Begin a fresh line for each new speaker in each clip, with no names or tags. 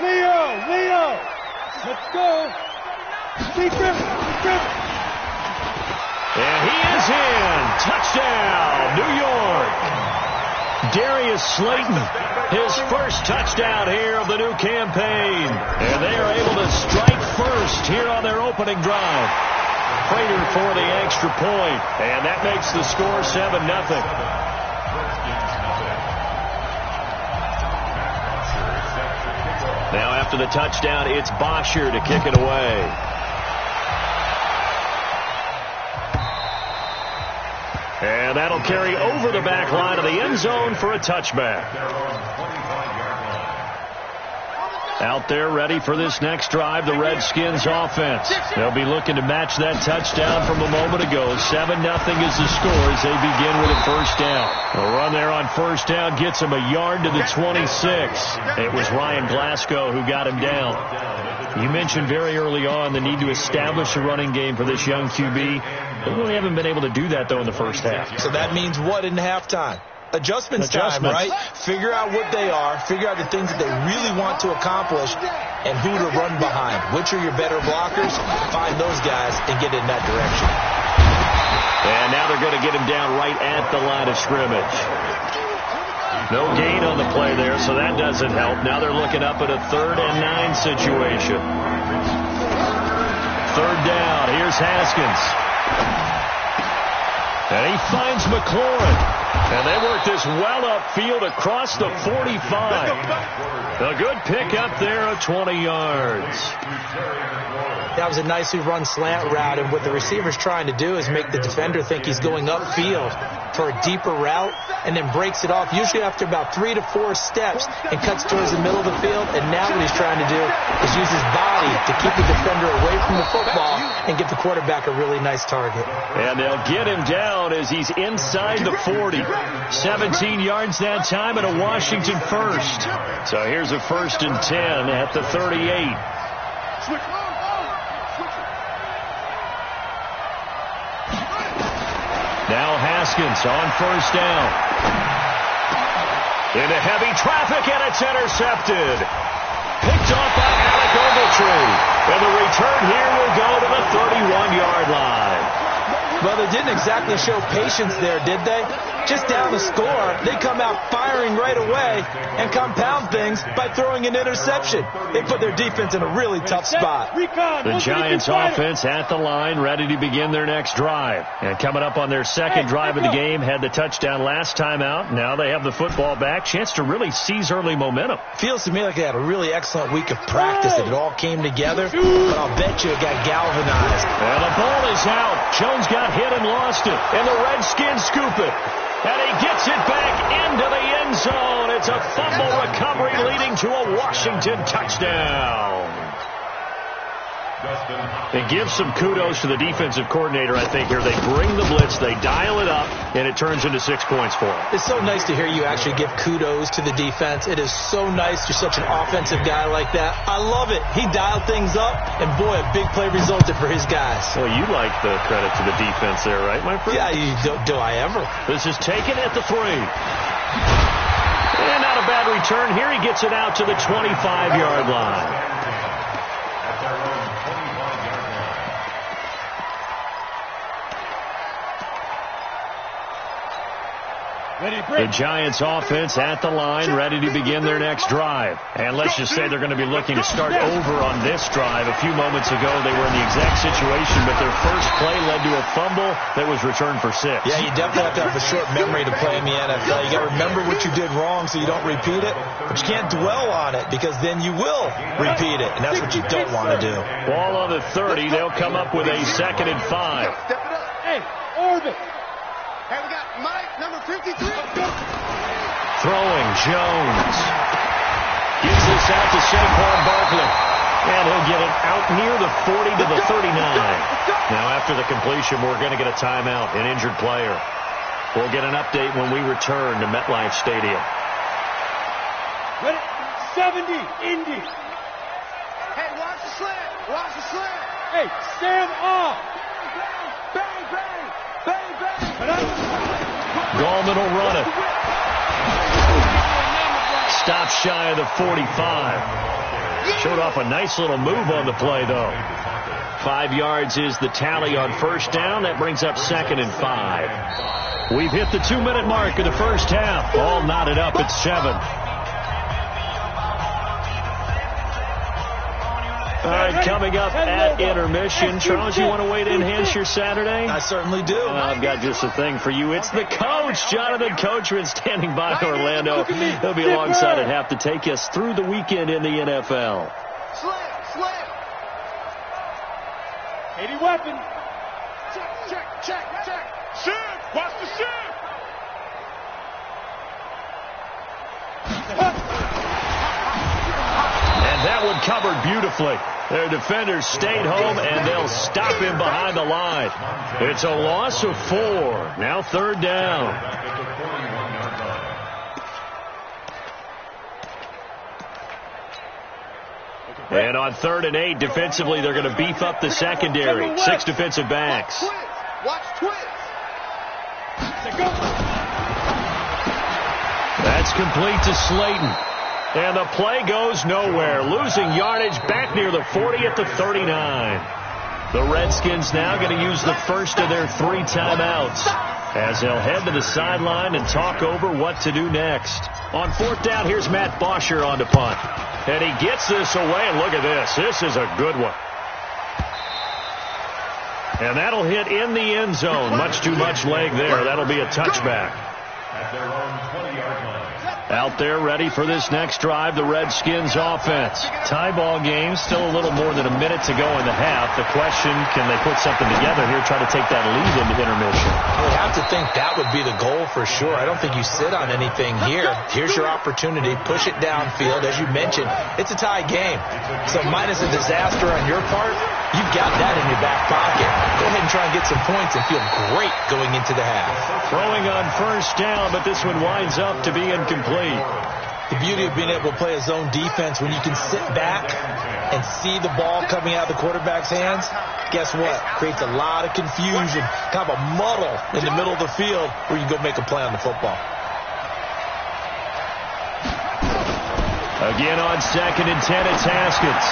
Leo, let's go.
And he is in. Touchdown, New York. Darius Slayton, his first touchdown here of the new campaign. And they are able to strike first here on their opening drive. Prater for the extra point. And that makes the score 7-0. Now after the touchdown, it's Bosher to kick it away. And that'll carry over the back line of the end zone for a touchback. Out there ready for this next drive, the Redskins offense. They'll be looking to match that touchdown from a moment ago. 7-0 is the score as they begin with a first down. A run there on first down gets him a yard to the 26. It was Ryan Glasgow who got him down. You mentioned very early on the need to establish a running game for this young QB. They really haven't been able to do that, though, in the first half.
So that means what in halftime? Adjustments time, right? Figure out what they are, figure out the things that they really want to accomplish, and who to run behind. Which are your better blockers? Find those guys and get in that direction.
And now they're going to get him down right at the line of scrimmage. No gain on the play there, so that doesn't help. Now they're looking up at a 3rd and 9 situation. 3rd down. Here's Haskins. And he finds McLaurin. And they work this well upfield across the 45. A good pickup there of 20 yards.
That was a nicely run slant route, and what the receiver's trying to do is make the defender think he's going upfield for a deeper route and then breaks it off, usually after about 3 to 4 steps, and cuts towards the middle of the field. And now what he's trying to do is use his body to keep the defender away from the football and give the quarterback a really nice target.
And they'll get him down as he's inside the 40. 17 yards that time and a Washington first. So here's a 1st and 10 at the 38. Now Haskins on first down. Into heavy traffic, and it's intercepted. Picked off by Alec Ogletree. And the return here will go to the 31-yard line.
Well, they didn't exactly show patience there, did they? Just down the score, they come out firing right away and compound things by throwing an interception. They put their defense in a really tough spot.
The Giants offense at the line, ready to begin their next drive. And coming up on their second drive of the game, had the touchdown last time out. Now they have the football back. Chance to really seize early momentum.
Feels to me like they had a really excellent week of practice, that it all came together. But I'll bet you it got galvanized.
And the ball is out. Jones got hit and lost it. And the Redskins scoop it. And he gets it back into the end zone. It's a fumble recovery leading to a Washington touchdown. It gives some kudos to the defensive coordinator, I think, here. They bring the blitz, they dial it up, and it turns into 6 points for them.
It's so nice to hear you actually give kudos to the defense. It is so nice. You're such an offensive guy like that. I love it. He dialed things up, and boy, a big play resulted for his guys.
Well, you like the credit to the defense there, right, my friend?
Yeah, do I ever.
This is taken at the 3. And not a bad return here. He gets it out to the 25-yard line. The Giants offense at the line, ready to begin their next drive. And let's just say they're going to be looking to start over on this drive. A few moments ago, they were in the exact situation, but their first play led to a fumble that was returned for 6.
Yeah, you definitely have to have a short memory to play in the NFL. You got to remember what you did wrong so you don't repeat it, but you can't dwell on it because then you will repeat it, and that's what you don't want to do.
Ball on the 30. They'll come up with a 2nd and 5.
Hey, orbit. Hey, we got Mike, number 53.
Throwing, Jones. Gives this out to Saquon Barkley. And he'll get it out near the 40 to the 39. Now, after the completion, we're going to get a timeout, an injured player. We'll get an update when we return to MetLife Stadium.
70, Indy. Hey, watch the slant. Watch the slant. Hey, stand off. Bang, bang. Bang, bang.
Gallman will run it. Stop shy of the 45. Showed off a nice little move on the play, though. 5 yards is the tally on first down. That brings up 2nd and 5. We've hit the 2-minute mark of the first half. All knotted up at 7. All right, coming up at intermission. Charles, you want to wait to enhance your Saturday?
I certainly do.
I've got just a thing for you. It's the coach, Jonathan Coachman, standing by Orlando. He'll be alongside at half to take us through the weekend in the NFL.
Slam. 80 weapon. Check. Shift. Watch the shift.
And that one covered beautifully. Their defenders stayed home, and they'll stop him behind the line. It's a loss of 4. Now 3rd down. And on 3rd and 8, defensively, they're going to beef up the secondary. 6 defensive backs.
Watch twist.
That's complete to Slayton. And the play goes nowhere. Losing yardage back near the 40 at the 39. The Redskins now going to use the first of their 3 timeouts as they'll head to the sideline and talk over what to do next. On 4th down, here's Matt Bosher on to punt. And he gets this away, and look at this. This is a good one. And that'll hit in the end zone. Much too much leg there. That'll be a touchback.
At their own 20-yard line.
Out there ready for this next drive, the Redskins offense. Tie ball game, still a little more than a minute to go in the half. The question, can they put something together here, try to take that lead into intermission?
I would have to think that would be the goal for sure. I don't think you sit on anything here. Here's your opportunity. Push it downfield. As you mentioned, it's a tie game. So minus a disaster on your part, you've got that in your back pocket. Go ahead and try and get some points and feel great going into the half.
Throwing on first down, but this one winds up to be incomplete.
The beauty of being able to play a zone defense when you can sit back and see the ball coming out of the quarterback's hands, guess what? Creates a lot of confusion, kind of a muddle in the middle of the field where you go make a play on the football.
Again on 2nd and 10, it's Haskins.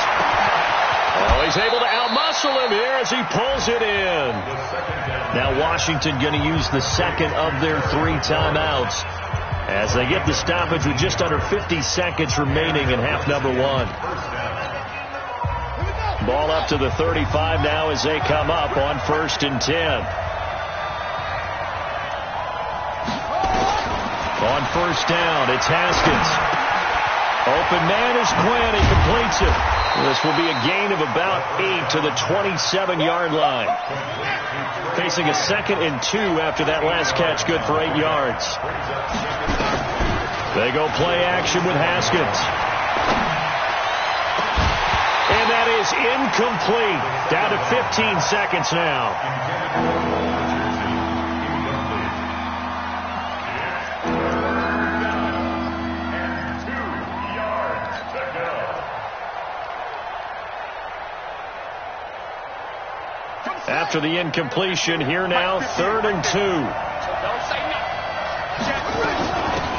Oh, he's able to outmuscle him here as he pulls it in. Now Washington going to use the second of their 3 timeouts as they get the stoppage with just under 50 seconds remaining in half number 1. Ball up to the 35 now as they come up on 1st and 10. On 1st down, it's Haskins. Open man is Quinn. He completes it. This will be a gain of about 8 to the 27-yard line. Facing a 2nd and 2 after that last catch, good for 8 yards. They go play action with Haskins. And that is incomplete. Down to 15 seconds now. After the incompletion, here now, 3rd and 2.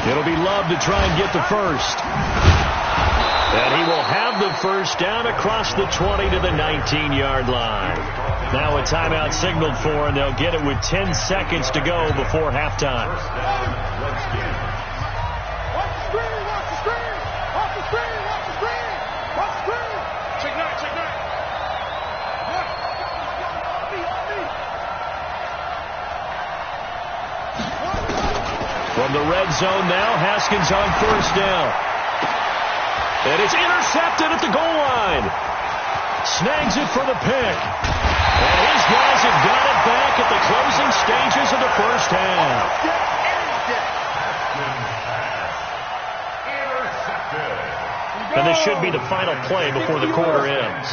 It'll be Love to try and get the first. And he will have the first down across the 20 to the 19-yard line. Now a timeout signaled for, and they'll get it with 10 seconds to go before halftime. From the red zone now, Haskins on 1st down. And it's intercepted at the goal line. Snags it for the pick. And his guys have got it back at the closing stages of the first half. And this should be the final play before the quarter ends.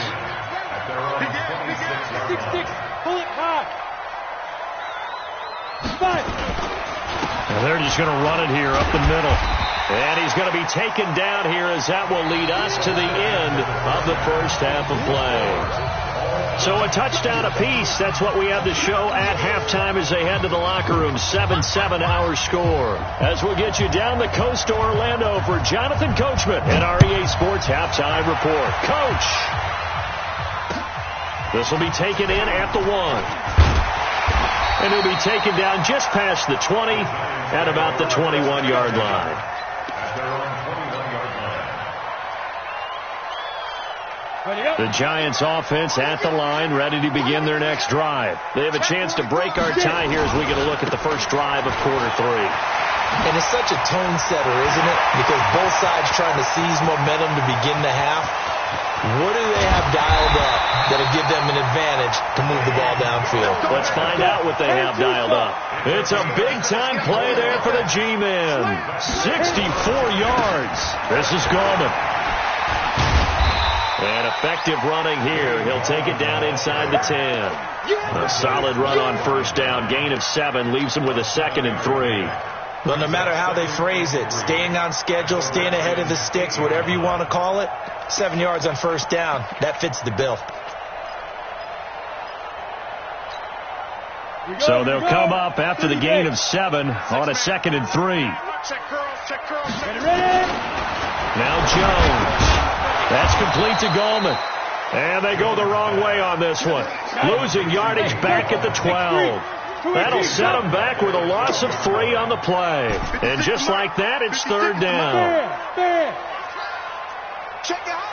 Pull it high. 5.
And they're just going to run it here up the middle. And he's going to be taken down here as that will lead us to the end of the first half of play. So a touchdown apiece. That's what we have to show at halftime as they head to the locker room. 7-7 our score. As we'll get you down the coast to Orlando for Jonathan Coachman at our EA Sports Halftime Report. Coach! This will be taken in at the 1. And he'll be taken down just past the 20 at about the 21-yard line. The Giants offense at the line, ready to begin their next drive. They have a chance to break our tie here as we get a look at the first drive of quarter 3.
And it's such a tone setter, isn't it? Because both sides trying to seize momentum to begin the half. What do they have dialed up that'll give them an advantage to move the ball downfield?
Let's find out what they have dialed up. It's a big-time play there for the G-Men. 64 yards. This is Gorman. And effective running here. He'll take it down inside the 10. A solid run on first down. Gain of 7 leaves him with a 2nd and 3.
Well, no matter how they phrase it, staying on schedule, staying ahead of the sticks, whatever you want to call it, 7 yards on first down, that fits the bill.
So they'll come up after the gain of 7 on a 2nd and 3. Now Jones. That's complete to Goldman. And they go the wrong way on this one. Losing yardage back at the 12. That'll set them back with a loss of 3 on the play. And just like that, it's 3rd down.
Check it out.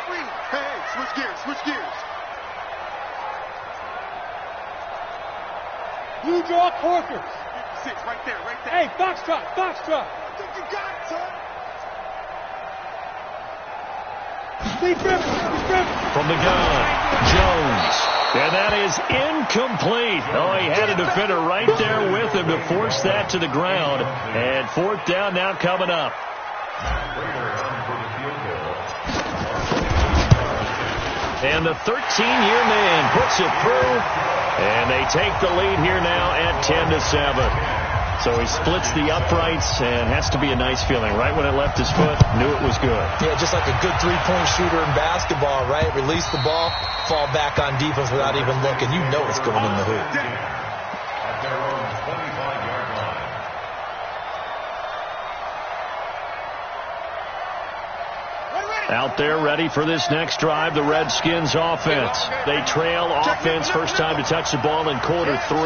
Hey, switch gears. Blue draw corkers. 6, right there. Hey, Foxtrot. I think you got it, son.
From the gun, Jones. And that is incomplete. Oh, he had a defender right there with him to force that to the ground. And 4th down now coming up. And the 13-year man puts it through. And they take the lead here now at 10-7. So he splits the uprights, and has to be a nice feeling. Right when it left his foot, knew it was good.
Yeah, just like a good three-point shooter in basketball, right? Release the ball, fall back on defense without even looking. You know it's going in the hoop.
At their own 25-yard line.
Out there ready for this next drive, the Redskins offense. They trail offense first time to touch the ball in quarter 3,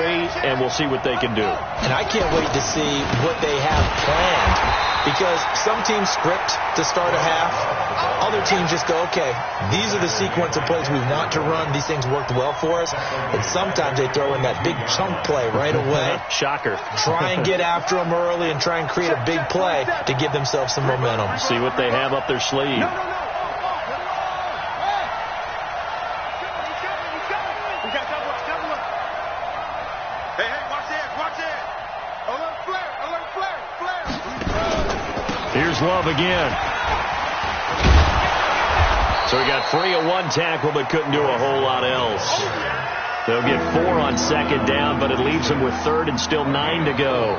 and we'll see what they can do.
And I can't wait to see what they have planned, because some teams script to start a half. Other teams just go, okay, these are the sequence of plays we want to run. These things worked well for us. And sometimes they throw in that big chunk play right away.
Shocker.
Try and get after them early and try and create a big play to give themselves some momentum.
See what they have up their sleeve. Here's Love again. So he got free of 1 tackle, but couldn't do a whole lot else. They'll get 4 on 2nd down, but it leaves them with 3rd and still 9 to go.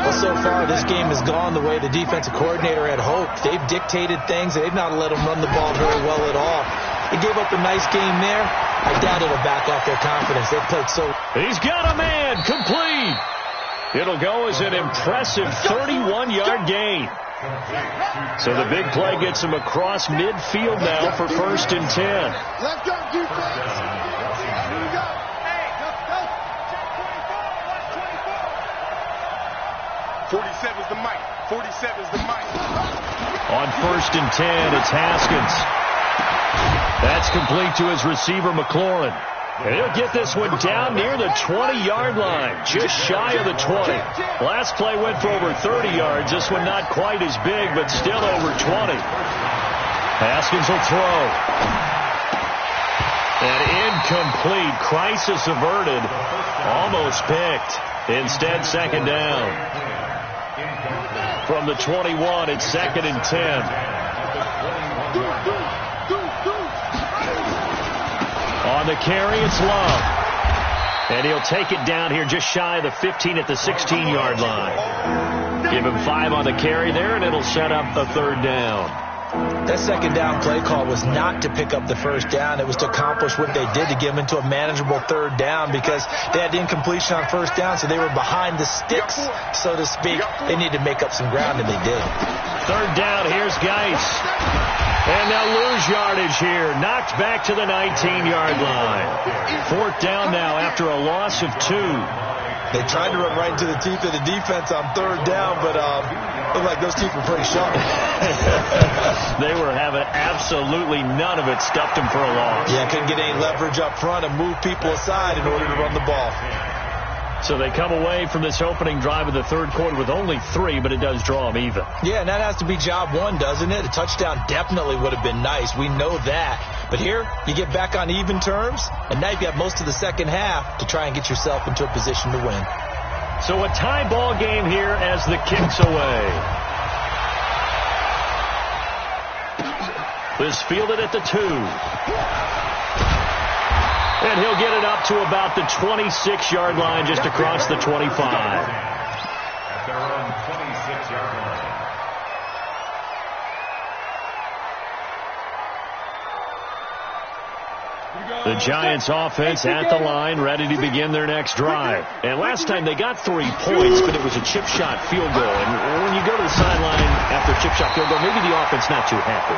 Well, so far, this game has gone the way the defensive coordinator had hoped. They've dictated things. They've not let them run the ball very well at all. They gave up a nice game there. I doubt it'll back off their confidence. They've played so...
He's got a man. Complete. It'll go as an impressive 31-yard gain. So the big play gets him across midfield now for 1st and 10.
Let's go, defense. Here we go. Hey, let's go. 47's the mic. 47's the mic.
On 1st and 10, it's Haskins. That's complete to his receiver, McLaurin. And he'll get this one down near the 20-yard line, just shy of the 20. Last play went for over 30 yards. This one not quite as big, but still over 20. Haskins will throw. And incomplete. Crisis averted. Almost picked. Instead, 2nd down. From the 21, it's 2nd and 10. On the carry, it's Love. And he'll take it down here just shy of the 15 at the 16-yard line. Give him 5 on the carry there, and it'll set up a 3rd down.
That second down play call was not to pick up the first down. It was to accomplish what they did, to get them into a manageable third down, because they had incompletion on first down, so they were behind the sticks, so to speak. They needed to make up some ground, and they did.
Third down, here's Geis. And they'll lose yardage here. Knocked back to the 19-yard line. Fourth down now after a loss of 2.
They tried to run right into the teeth of the defense on third down, but looked like those teeth were pretty sharp.
They were having absolutely none of it. Stuffed them for a loss.
Yeah, couldn't get any leverage up front and move people aside in order to run the ball.
So they come away from this opening drive of the third quarter with only 3, but it does draw them even.
Yeah, and that has to be job one, doesn't it? A touchdown definitely would have been nice. We know that. But here, you get back on even terms, and now you've got most of the second half to try and get yourself into a position to win.
So a tie ball game here as the kick's away. This fielded at the 2. And he'll get it up to about the 26-yard line, just across the 25.
At their own 26-yard line.
The Giants offense at the line, ready to begin their next drive. And last time they got 3 points, but it was a chip shot field goal. And when you go to the sideline after a chip shot field goal, maybe the offense not too happy.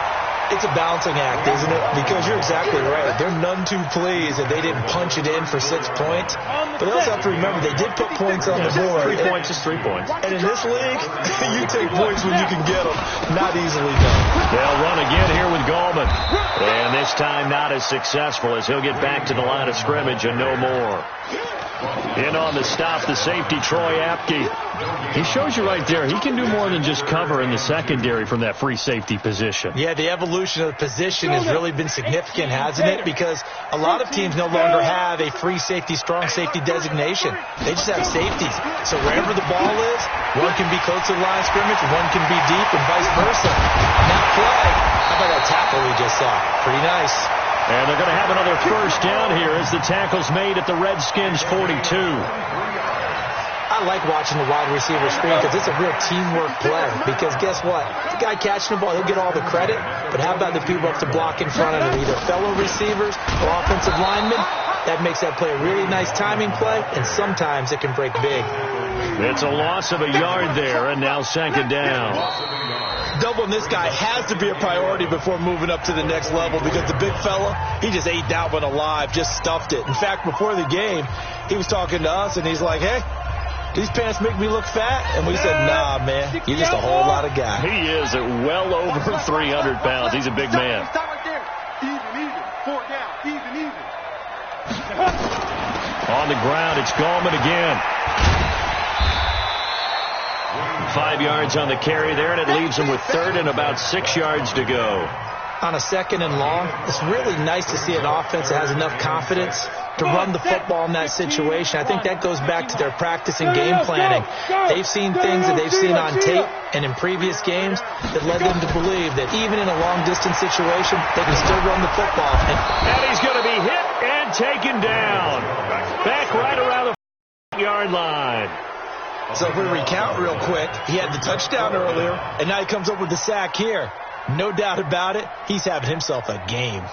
It's a balancing act, isn't it? Because you're exactly right. They're none too pleased that they didn't punch it in for 6 points. But they also have to remember they did put points on the board.
3 points is 3 points.
And in this league, you take points when you can get them. Not easily done.
They'll run again here with Gallman. And this time not as successful, as he'll get back to the line of scrimmage and no more. In on the stop, the safety, Troy Apke. He shows you right there, he can do more than just cover in the secondary from that free safety position.
Yeah, the evolution of the position has really been significant, hasn't it? Because a lot of teams no longer have a free safety, strong safety designation. They just have safeties. So wherever the ball is, one can be close to the line of scrimmage, one can be deep, and vice versa. On that play, how about that tackle we just saw? Pretty nice.
And they're going to have another first down here as the tackle's made at the Redskins' 42.
I like watching the wide receiver screen because it's a real teamwork play. Because guess what? The guy catching the ball, he'll get all the credit. But how about the people up to block in front of him, either fellow receivers or offensive linemen? That makes that play a really nice timing play, and sometimes it can break big.
It's a loss of a yard there, and now second down.
Doubling this guy has to be a priority before moving up to the next level, because the big fella, he just ate that one alive, just stuffed it. In fact, before the game, he was talking to us, and he's like, hey, these pants make me look fat? And we said, nah, man, you're just a whole lot of guy.
He is at well over 300 pounds. He's a big man.
Stop right there. Even. 4 down. Even.
On the ground, it's Gallman again. 5 yards on the carry there, and it leaves him with third and about 6 yards to go.
On a second and long, it's really nice to see an offense that has enough confidence to run the football in that situation. I think that goes back to their practice and game planning. They've seen things that they've seen on tape and in previous games that led them to believe that even in a long-distance situation, they can still run the football.
And he's going to be hit and taken down. Back right around the yard line.
So if we recount real quick, he had the touchdown earlier, and now he comes up with the sack here. No doubt about it, he's having himself a game.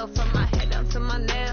So from my head down to my nails.